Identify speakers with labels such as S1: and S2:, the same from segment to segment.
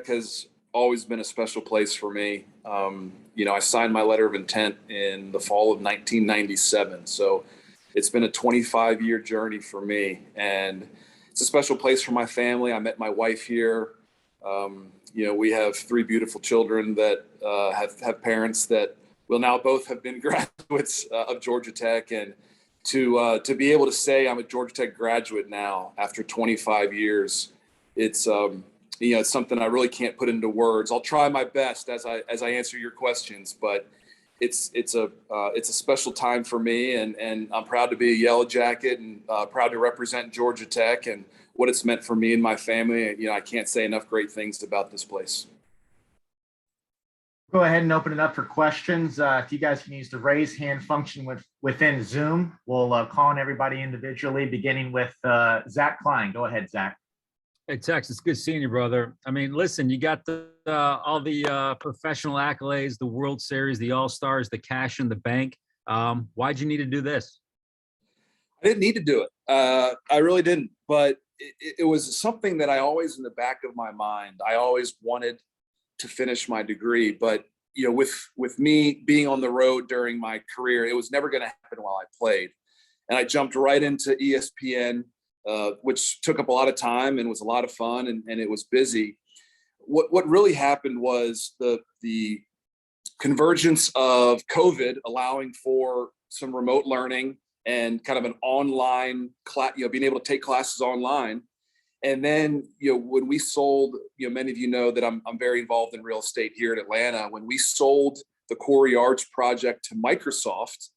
S1: has always been a special place for me. I signed my letter of intent in the fall of 1997. So it's been a 25-year journey for me, and it's a special place for my family. I met my wife here. We have three beautiful children that have parents that will now both have been graduates of Georgia Tech, and to be able to say I'm a Georgia Tech graduate now after 25 years, it's something I really can't put into words. I'll try my best as I answer your questions, but it's a special time for me, and I'm proud to be a Yellow Jacket and proud to represent Georgia Tech and what it's meant for me and my family. I can't say enough great things about this place.
S2: Go ahead and open it up for questions. If you guys can use the raise hand function within Zoom, we'll call on everybody individually, beginning with Zach Klein. Go ahead, Zach.
S3: Hey, Tex, it's good seeing you, brother. I mean, listen, you got all the professional accolades, the World Series, the All-Stars, the cash in the bank. Why'd you need to do this?
S1: I didn't need to do it. I really didn't. But it was something that I always, in the back of my mind, I always wanted to finish my degree. But, with me being on the road during my career, it was never going to happen while I played. And I jumped right into ESPN, which took up a lot of time and was a lot of fun, and it was busy. What really happened was the convergence of COVID allowing for some remote learning and kind of an online class, being able to take classes online. And then, when we sold, many of you know that I'm very involved in real estate here in Atlanta. When we sold the Corey Arts project to Microsoft,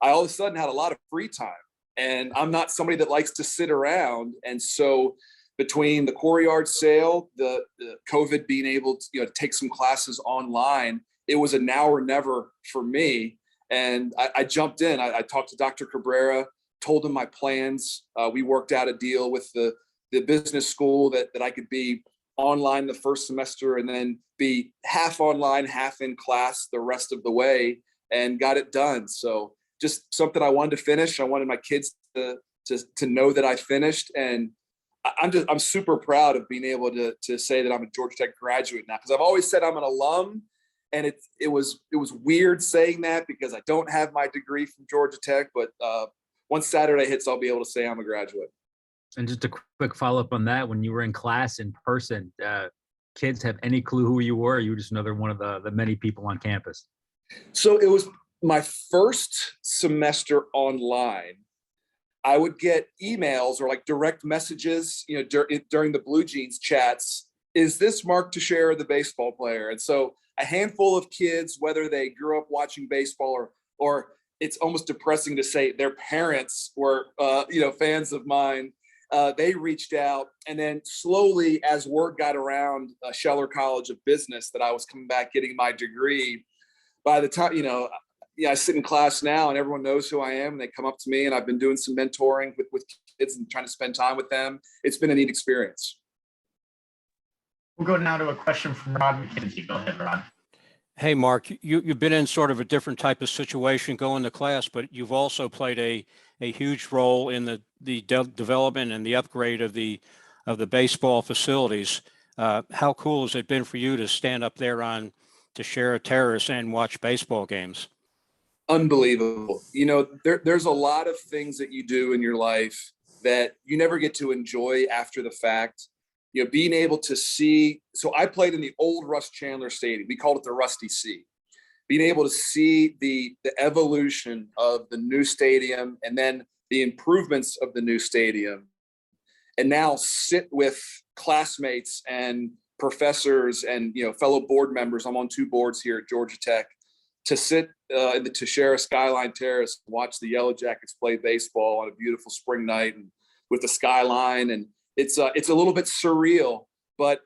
S1: I all of a sudden had a lot of free time. And I'm not somebody that likes to sit around. And so between the Corey Arts sale, the COVID being able to take some classes online, it was a now or never for me. And I jumped in. I talked to Dr. Cabrera, told him my plans. We worked out a deal with the business school that I could be online the first semester and then be half online, half in class the rest of the way, and got it done. So just something I wanted to finish. I wanted my kids to know that I finished, and I'm super proud of being able to say that I'm a Georgia Tech graduate now, because I've always said I'm an alum, and it was weird saying that because I don't have my degree from Georgia Tech, but once Saturday hits, I'll be able to say I'm a graduate. And
S3: just a quick follow-up on that, when you were in class in person, kids have any clue who you were? Or you were just another one of the many people on campus?
S1: So it was my first semester online. I would get emails or like direct messages, during the Blue Jeans chats. Is this Mark Teixeira, the baseball player? And so a handful of kids, whether they grew up watching baseball or it's almost depressing to say their parents were, fans of mine, they reached out. And then slowly, as word got around Scheller College of Business that I was coming back getting my degree, by the time, I sit in class now and everyone knows who I am, and they come up to me, and I've been doing some mentoring with kids and trying to spend time with them. It's been a neat experience.
S2: We'll go now to a question from Rod McKenzie. Go ahead, Rod.
S4: Hey, Mark, you've been in sort of a different type of situation going to class, but you've also played a huge role in the development and the upgrade of the baseball facilities. How cool has it been for you to stand up there on Teixeira Terrace and watch baseball games?
S1: Unbelievable. There's a lot of things that you do in your life that you never get to enjoy after the fact. Being able to see, so I played in the old Russ Chandler Stadium. We called it the Rusty C. Being able to see the evolution of the new stadium and then the improvements of the new stadium, and now sit with classmates and professors and fellow board members. I'm on 2 boards here at Georgia Tech, to sit in the Teixeira Skyline Terrace, watch the Yellow Jackets play baseball on a beautiful spring night and with the skyline. And it's a little bit surreal, but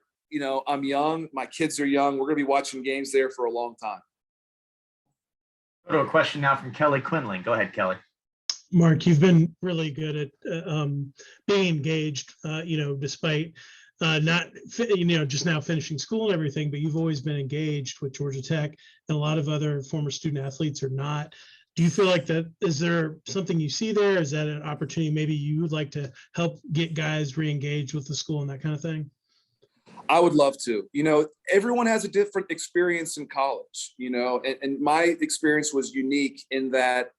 S1: I'm young. My kids are young. We're going to be watching games there for a long time.
S2: Go to a question now from Kelly Quinlan. Go ahead, Kelly.
S5: Mark, you've been really good at being engaged, despite not, just now finishing school and everything, but you've always been engaged with Georgia Tech, and a lot of other former student athletes are not. Do you feel like that, is there something you see there? Is that an opportunity maybe you would like to help get guys re-engaged with the school and that kind of thing?
S1: I would love to. Everyone has a different experience in college, and my experience was unique in that,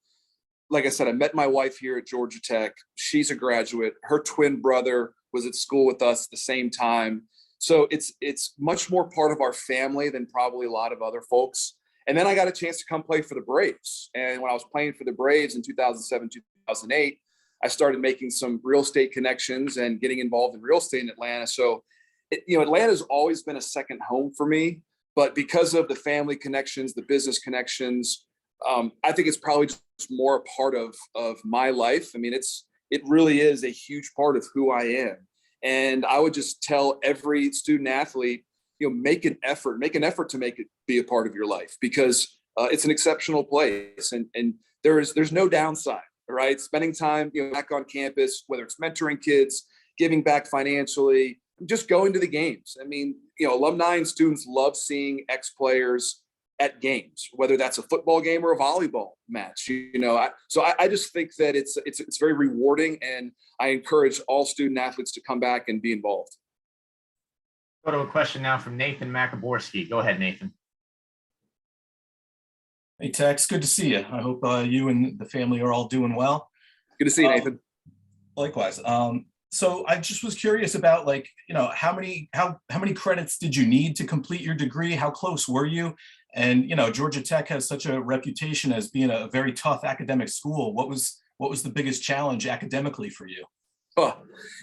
S1: like I said, I met my wife here at Georgia Tech. She's a graduate. Her twin brother was at school with us at the same time. So it's much more part of our family than probably a lot of other folks. And then I got a chance to come play for the Braves. And when I was playing for the Braves in 2007, 2008, I started making some real estate connections and getting involved in real estate in Atlanta. So, Atlanta's always been a second home for me. But because of the family connections, the business connections, I think it's probably just more a part of my life. I mean, it really is a huge part of who I am. And I would just tell every student athlete, make an effort to make it be a part of your life, because it's an exceptional place, and there's no downside, right? Spending time, back on campus, whether it's mentoring kids, giving back financially, just going to the games. I mean, alumni and students love seeing ex-players at games, whether that's a football game or a volleyball match. So I just think that it's very rewarding, and I encourage all student athletes to come back and be involved.
S2: Go to a question now from Nathan Makaborski. Go ahead, Nathan.
S6: Hey, Tex, good to see you. I hope you and the family are all doing well.
S1: Good to see you, Nathan.
S6: Likewise. So I just was curious about, how many credits did you need to complete your degree? How close were you? And, Georgia Tech has such a reputation as being a very tough academic school. What was the biggest challenge academically for you?
S1: Oh,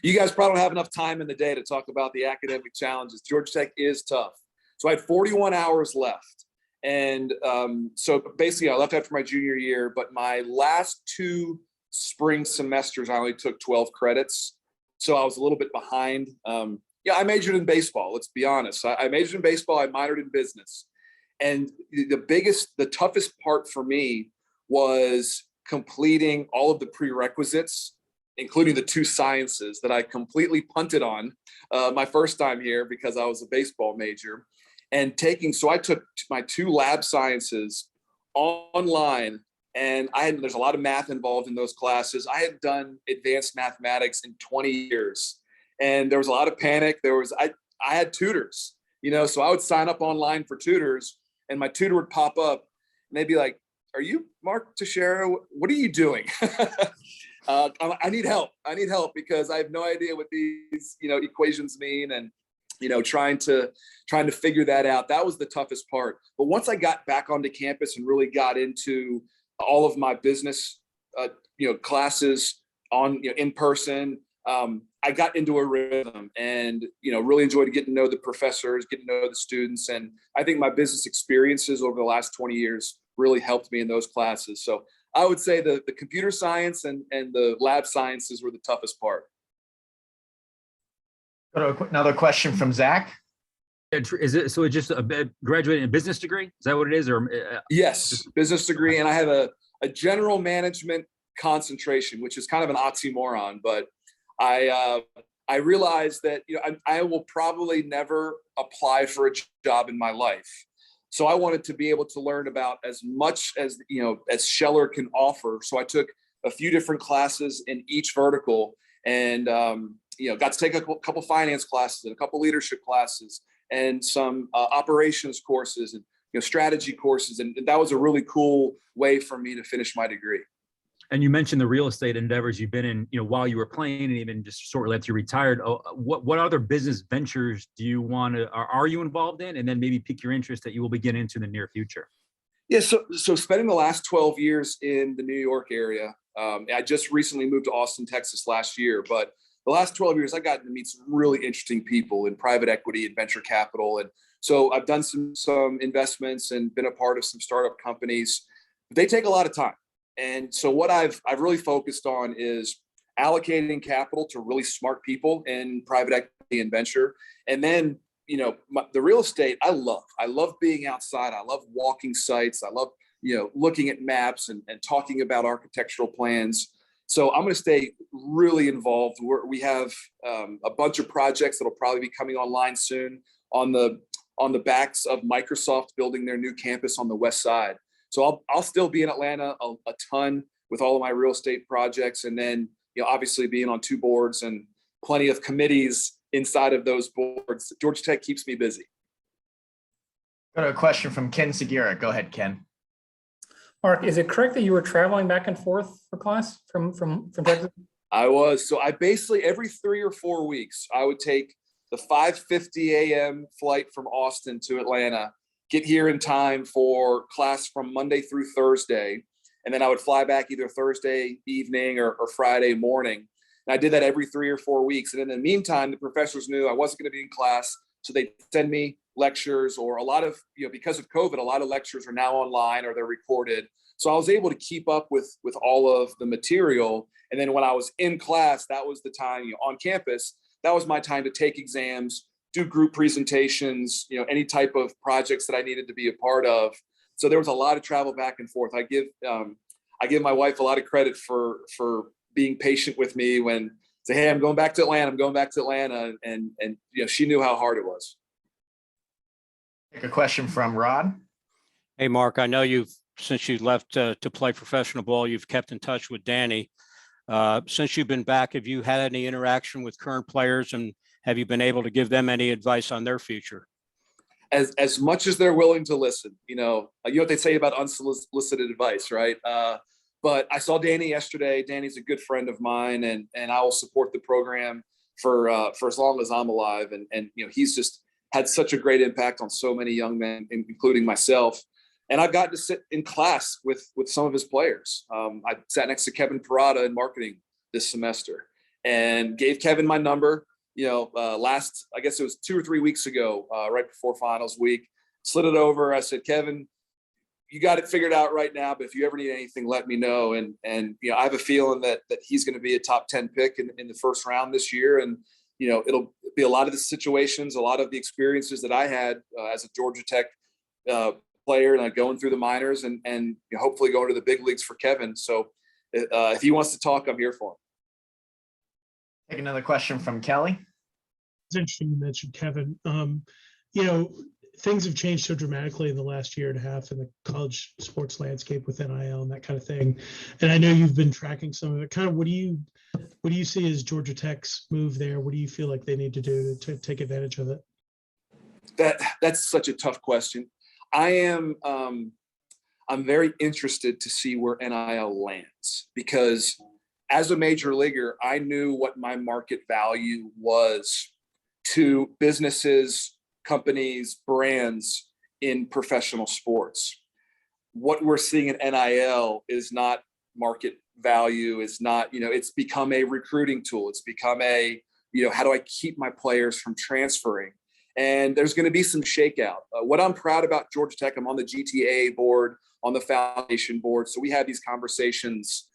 S1: you guys probably don't have enough time in the day to talk about the academic challenges. Georgia Tech is tough. So I had 41 hours left. And so basically I left after my junior year, but my last 2 spring semesters, I only took 12 credits. So I was a little bit behind. I majored in baseball. Let's be honest. I majored in baseball. I minored in business. And the toughest part for me was completing all of the prerequisites, including the 2 sciences that I completely punted on my first time here because I was a baseball major. And so I took my 2 lab sciences online, and there's a lot of math involved in those classes. I had done advanced mathematics in 20 years, and there was a lot of panic. I had tutors, so I would sign up online for tutors, and my tutor would pop up, and they'd be like, "Are you Mark Teixeira? What are you doing?" I need help. Because I have no idea what these, equations mean, and, trying to figure that out. That was the toughest part. But once I got back onto campus and really got into all of my business, classes in person, I got into a rhythm, and, really enjoyed getting to know the professors, getting to know the students. And I think my business experiences over the last 20 years really helped me in those classes. So I would say the computer science and the lab sciences were the toughest part.
S2: Go to another question from Zach.
S3: Is it, so it's just graduating a business degree? Is that what it is? Or
S1: Yes, business degree. And I have a general management concentration, which is kind of an oxymoron, but I realized that, I will probably never apply for a job in my life. So I wanted to be able to learn about as much as, as Scheller can offer. So I took a few different classes in each vertical, and, got to take a couple finance classes and a couple leadership classes and some operations courses and, strategy courses. And that was a really cool way for me to finish my degree.
S3: And you mentioned the real estate endeavors you've been in, while you were playing, and even just shortly after you retired. What other business ventures do you are you involved in, and then maybe pique your interest that you will be getting into in the near future?
S1: Yeah, so spending the last 12 years in the New York area, I just recently moved to Austin, Texas last year, but the last 12 years I got to meet some really interesting people in private equity and venture capital. And so I've done some investments and been a part of some startup companies. They take a lot of time. And so what I've really focused on is allocating capital to really smart people in private equity and venture. And then, the real estate, I love being outside. I love walking sites. I love, looking at maps and talking about architectural plans. So I'm going to stay really involved. We have a bunch of projects that'll probably be coming online soon on the backs of Microsoft building their new campus on the west side. So I'll still be in Atlanta a ton with all of my real estate projects, and then obviously being on 2 boards and plenty of committees inside of those boards. Georgia Tech keeps me busy.
S2: Got a question from Ken Segura. Go ahead, Ken.
S7: Mark, is it correct that you were traveling back and forth for class from Texas?
S1: I was. So I basically every 3 or 4 weeks, I would take the 5:50 a.m. flight from Austin to Atlanta, get here in time for class from Monday through Thursday. And then I would fly back either Thursday evening or Friday morning. And I did that every 3 or 4 weeks. And in the meantime, the professors knew I wasn't going to be in class. So they send me lectures, or a lot of, because of COVID, a lot of lectures are now online or they're recorded. So I was able to keep up with all of the material. And then when I was in class, that was the time, on campus, that was my time to take exams, do group presentations, any type of projects that I needed to be a part of. So there was a lot of travel back and forth. I give my wife a lot of credit for being patient with me when say, hey, I'm going back to Atlanta. And she knew how hard it was.
S2: Take a question from Rod.
S4: Hey, Mark, I know since you left to play professional ball, you've kept in touch with Danny. Since you've been back, have you had any interaction with current players, and have you been able to give them any advice on their future?
S1: As much as they're willing to listen, you know what they say about unsolicited advice, right? But I saw Danny yesterday. Danny's a good friend of mine, and I will support the program for as long as I'm alive. And he's just had such a great impact on so many young men, including myself. And I've gotten to sit in class with some of his players. I sat next to Kevin Parada in marketing this semester and gave Kevin my number. I guess it was 2 or 3 weeks ago, right before finals week, slid it over. I said, Kevin, you got it figured out right now, but if you ever need anything, let me know. And I have a feeling that he's going to be a top 10 pick in the first round this year. And, it'll be a lot of the situations, a lot of the experiences that I had as a Georgia Tech player, and going through the minors and hopefully going to the big leagues for Kevin. So if he wants to talk, I'm here for him.
S2: Take another question from Kelly.
S5: It's interesting you mentioned Kevin. Things have changed so dramatically in the last year and a half in the college sports landscape with NIL and that kind of thing. And I know you've been tracking some of it. Kind of what do you see as Georgia Tech's move there? What do you feel like they need to do to take advantage of it?
S1: That's such a tough question. I'm very interested to see where NIL lands, because as a major leaguer, I knew what my market value was to businesses, companies, brands in professional sports. What we're seeing in NIL is not market value. It's not, it's become a recruiting tool. It's become a, how do I keep my players from transferring? And there's going to be some shakeout. What I'm proud about Georgia Tech, I'm on the GTA board, on the foundation board. So we have these conversations,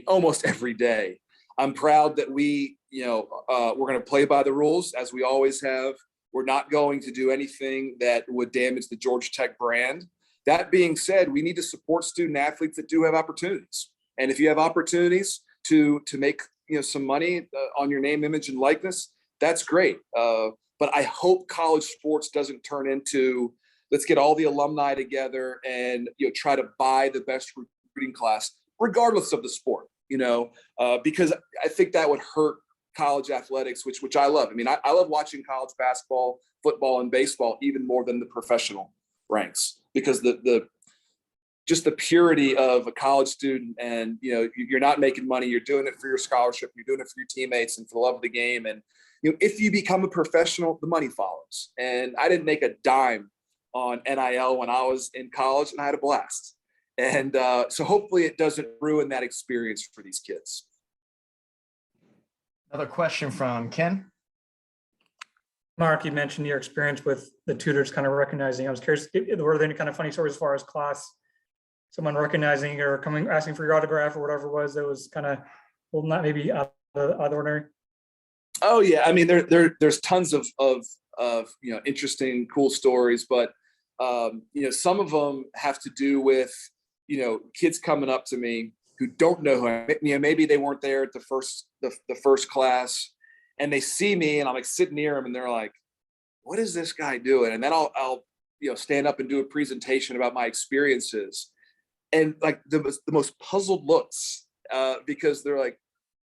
S1: almost every day. I'm proud that we're going to play by the rules as we always have. We're not going to do anything that would damage the Georgia Tech brand. That being said, we need to support student athletes that do have opportunities. And if you have opportunities to make some money on your name, image, and likeness, that's great. But I hope college sports doesn't turn into, let's get all the alumni together and try to buy the best recruiting class, regardless of the sport. Because I think that would hurt college athletics, which I love. I love watching college basketball, football, and baseball even more than the professional ranks, because just the purity of a college student, and you're not making money, you're doing it for your scholarship, you're doing it for your teammates and for the love of the game. And if you become a professional, the money follows. And I didn't make a dime on NIL when I was in college, and I had a blast. And so hopefully it doesn't ruin that experience for these kids.
S2: Another question from Ken.
S7: Mark, you mentioned your experience with the tutors kind of recognizing. I was curious, were there any kind of funny stories as far as class, someone recognizing or asking for your autograph or whatever it was that was kind of, well, not maybe out of the ordinary?
S1: Oh yeah, there's tons of interesting, cool stories, but some of them have to do with kids coming up to me who don't know who I am. Maybe they weren't there at the first class, and they see me, and I'm like sitting near them, and they're like, "What is this guy doing?" And then I'll stand up and do a presentation about my experiences, and like the most puzzled looks, because they're like,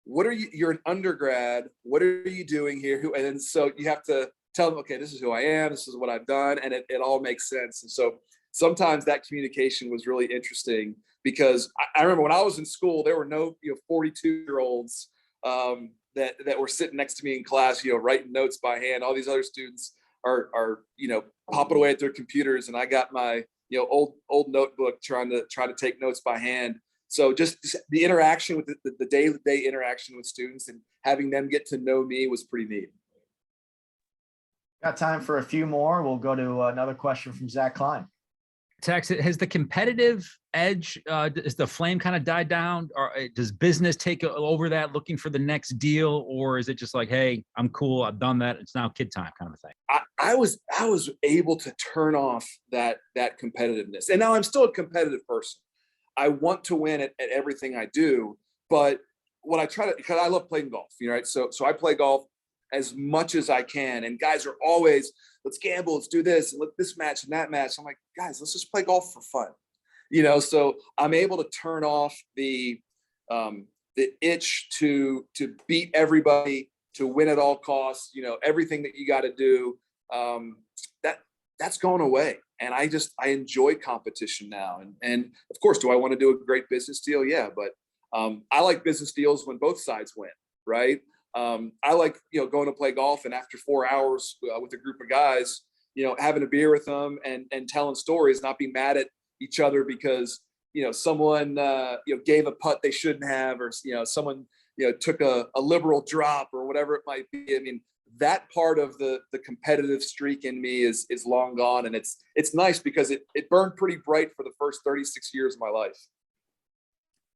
S1: you're an undergrad, what are you doing here? And then so you have to tell them, okay, this is who I am, this is what I've done, and it all makes sense. And so sometimes that communication was really interesting, because I remember when I was in school, there were no 42-year-olds that were sitting next to me in class, writing notes by hand. All these other students are popping away at their computers, and I got my old notebook trying to take notes by hand. So just the interaction with the day-to-day interaction with students and having them get to know me was pretty neat.
S2: Got time for a few more. We'll go to another question from Zach Klein.
S3: Tex, has the competitive edge, is the flame kind of died down, or does business take over that, looking for the next deal, or is it just like, hey, I'm cool, I've done that, it's now kid time kind of a thing?
S1: I was able to turn off that competitiveness, and now I'm still a competitive person. I want to win at everything I do, but what I try to, because I love playing golf, right? So I play golf as much as I can, and guys are always, let's gamble, let's do this, and let this match and that match. I'm like, guys, let's just play golf for fun, So I'm able to turn off the itch to beat everybody, to win at all costs. Everything that you got to do, that's going away, and I enjoy competition now. And of course, do I want to do a great business deal? Yeah, but I like business deals when both sides win, right? I like, going to play golf, and after 4 hours with a group of guys, having a beer with them and telling stories, not being mad at each other because, someone, gave a putt they shouldn't have, or, someone, took a liberal drop or whatever it might be. I mean, that part of the competitive streak in me is long gone. And it's nice because it burned pretty bright for the first 36 years of my life.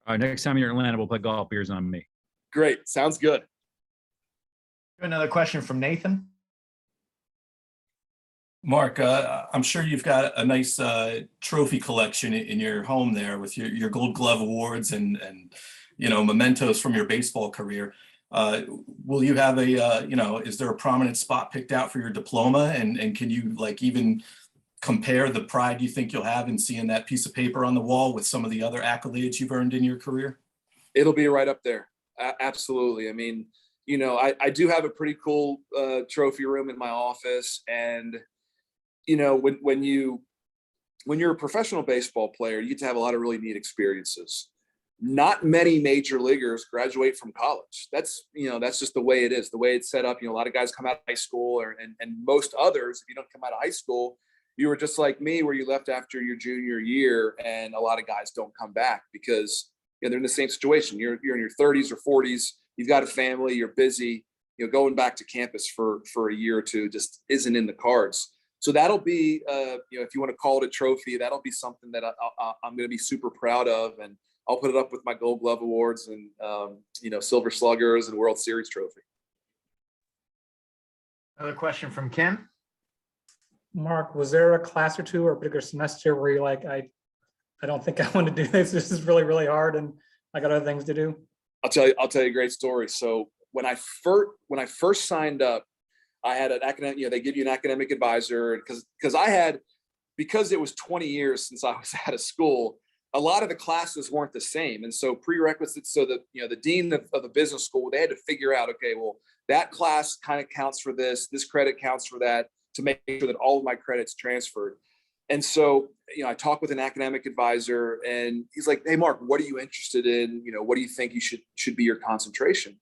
S3: All right, next time you're in Atlanta, we'll play golf. Beers on me.
S1: Great. Sounds good.
S2: Another question from Nathan.
S6: Mark, I'm sure you've got a nice trophy collection in your home there with your Gold Glove awards and mementos from your baseball career. Will you have is there a prominent spot picked out for your diploma? And can you even compare the pride you think you'll have in seeing that piece of paper on the wall with some of the other accolades you've earned in your career?
S1: It'll be right up there. Absolutely. I mean, I do have a pretty cool trophy room in my office, and when you're a professional baseball player, you get to have a lot of really neat experiences. Not many major leaguers graduate from college. That's just the way it is, the way it's set up. A lot of guys come out of high school, and most others, if you don't come out of high school, you were just like me, where you left after your junior year, and a lot of guys don't come back because they're in the same situation. You're in your 30s or 40s. You've got a family. You're busy. Going back to campus for a year or two just isn't in the cards. So that'll be, if you want to call it a trophy, that'll be something that I'm going to be super proud of, and I'll put it up with my Gold Glove awards and Silver Sluggers and World Series trophy.
S2: Another question from Kim.
S7: Mark, was there a class or two or a particular semester where you're like, I don't think I want to do this. This is really, really hard, and I got other things to do?
S1: I'll tell you a great story. So when I first signed up, I had an academic, they give you an academic advisor, because it was 20 years since I was out of school, a lot of the classes weren't the same. And so prerequisites, so that, the dean of the business school, they had to figure out, okay, well, that class kind of counts for this credit counts for that, to make sure that all of my credits transferred. And so, I talked with an academic advisor, and he's like, hey, Mark, what are you interested in? What do you think you should be your concentration?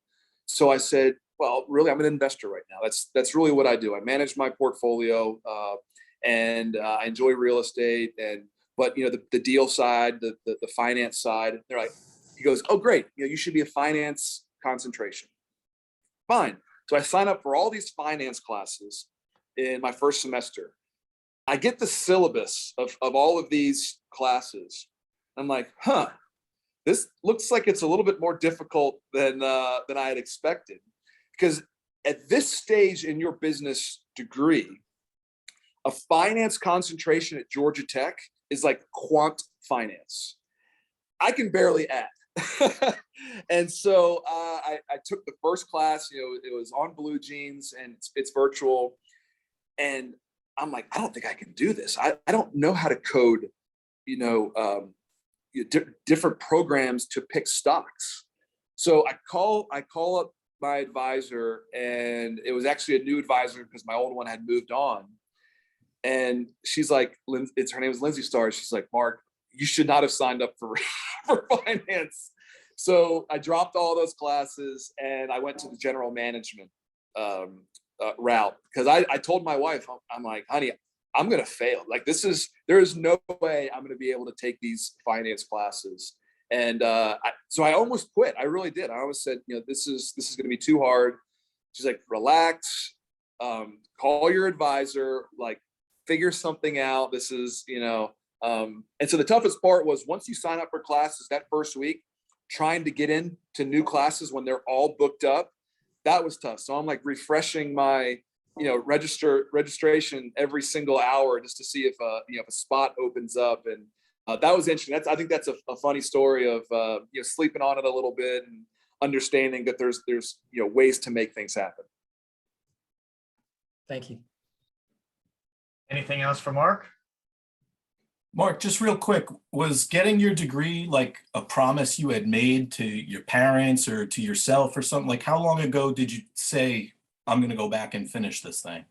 S1: So I said, well, really, I'm an investor right now. That's really what I do. I manage my portfolio, and I enjoy real estate, but the deal side, the finance side. They're like, he goes, oh, great. You should be a finance concentration. Fine. So I sign up for all these finance classes in my first semester. I get the syllabus of all of these classes. I'm like, this looks like it's a little bit more difficult than I had expected. Because at this stage in your business degree, a finance concentration at Georgia Tech is like quant finance. I can barely add. And so I took the first class, it was on Blue Jeans, and it's virtual. And I'm like, I don't think I can do this. I don't know how to code, different programs to pick stocks. So I call up my advisor, and it was actually a new advisor because my old one had moved on. And she's like, her name is Lindsay Starr. She's like, Mark, you should not have signed up for, for finance. So I dropped all those classes and I went to the general management route, because I told my wife, I'm like, honey, I'm going to fail. Like, there is no way I'm going to be able to take these finance classes. And so I almost quit. I really did. I almost said, this is going to be too hard. She's like, relax, call your advisor, like, figure something out. This is, and so the toughest part was, once you sign up for classes that first week, trying to get into new classes when they're all booked up, that was tough. So I'm like refreshing my, registration every single hour just to see if a spot opens up. And that was interesting. I think that's a funny story of, sleeping on it a little bit and understanding that there's ways to make things happen.
S7: Thank you.
S2: Anything else for Mark?
S6: Mark, just real quick, was getting your degree like a promise you had made to your parents or to yourself or something? Like, how long ago did you say, I'm going to go back and finish this thing?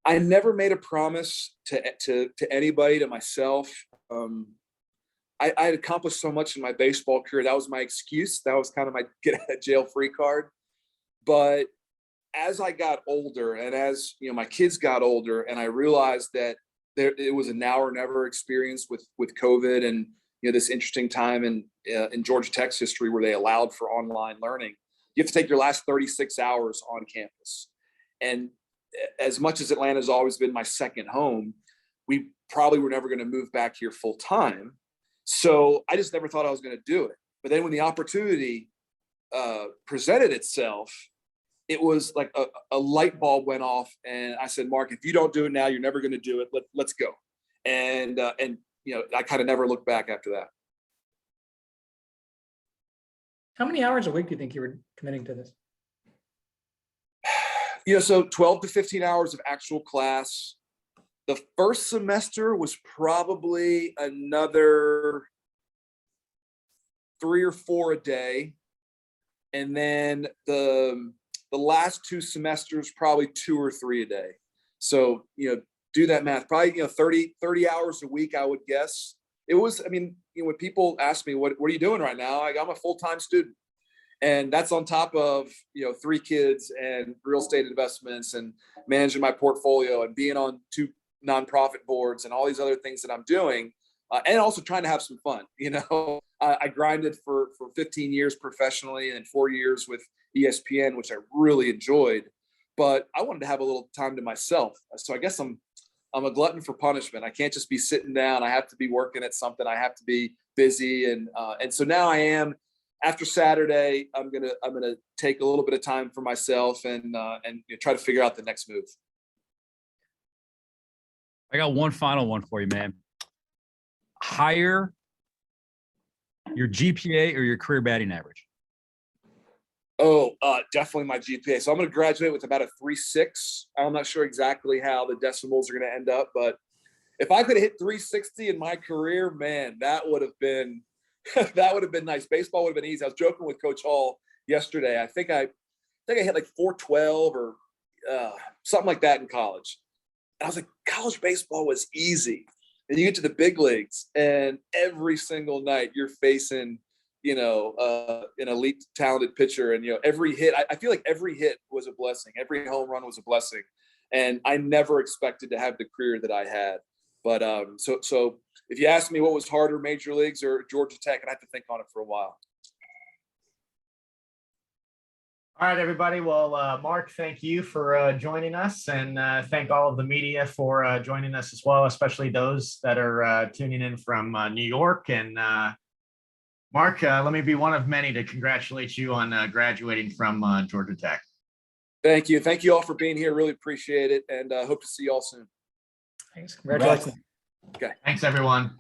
S1: I never made a promise to anybody, to myself. I had accomplished so much in my baseball career. That was my excuse. That was kind of my get out of jail free card. But as I got older, and as my kids got older, and I realized that it was a now or never experience with COVID, and this interesting time in Georgia Tech's history where they allowed for online learning. You have to take your last 36 hours on campus. And as much as Atlanta's always been my second home, we probably were never going to move back here full time. So I just never thought I was going to do it. But then when the opportunity presented itself, it was like a light bulb went off, and I said, Mark, if you don't do it now, you're never going to do it. Let's go. And I kind of never looked back after that.
S7: How many hours a week do you think you were committing to this?
S1: So 12 to 15 hours of actual class. The first semester was probably another 3 or 4 a day. And then the last 2 semesters, probably 2 or 3 a day. So, do that math, probably, 30 hours a week, I would guess. It was, when people ask me, what are you doing right now? I'm a full-time student. And that's on top of, 3 kids and real estate investments and managing my portfolio and being on 2 nonprofit boards and all these other things that I'm doing. And also trying to have some fun. I grinded for 15 years professionally and 4 years with ESPN, which I really enjoyed, but I wanted to have a little time to myself. So I guess I'm a glutton for punishment. I can't just be sitting down. I have to be working at something. I have to be busy. And so now I am. After Saturday, I'm gonna take a little bit of time for myself and try to figure out the next move.
S3: I got one final one for you, man. Higher your GPA or your career batting average?
S1: Oh, definitely my GPA. So I'm going to graduate with about a 3.6. I'm not sure exactly how the decimals are going to end up, but if I could have hit 360 in my career, man, that would have been nice. Baseball would have been easy. I was joking with Coach Hall yesterday. I think I hit like 412 or something like that in college. And I was like, college baseball was easy. And you get to the big leagues, and every single night you're facing, an elite talented pitcher. And, every hit, I feel like every hit was a blessing. Every home run was a blessing. And I never expected to have the career that I had. But so if you ask me what was harder, major leagues or Georgia Tech, I'd have to think on it for a while.
S2: All right, everybody. Well, Mark, thank you for joining us, and thank all of the media for joining us as well, especially those that are tuning in from New York. And Mark, let me be one of many to congratulate you on graduating from Georgia Tech.
S1: Thank you. Thank you all for being here. Really appreciate it, and hope to see you all soon.
S7: Thanks. Congratulations.
S1: Okay.
S2: Thanks, everyone.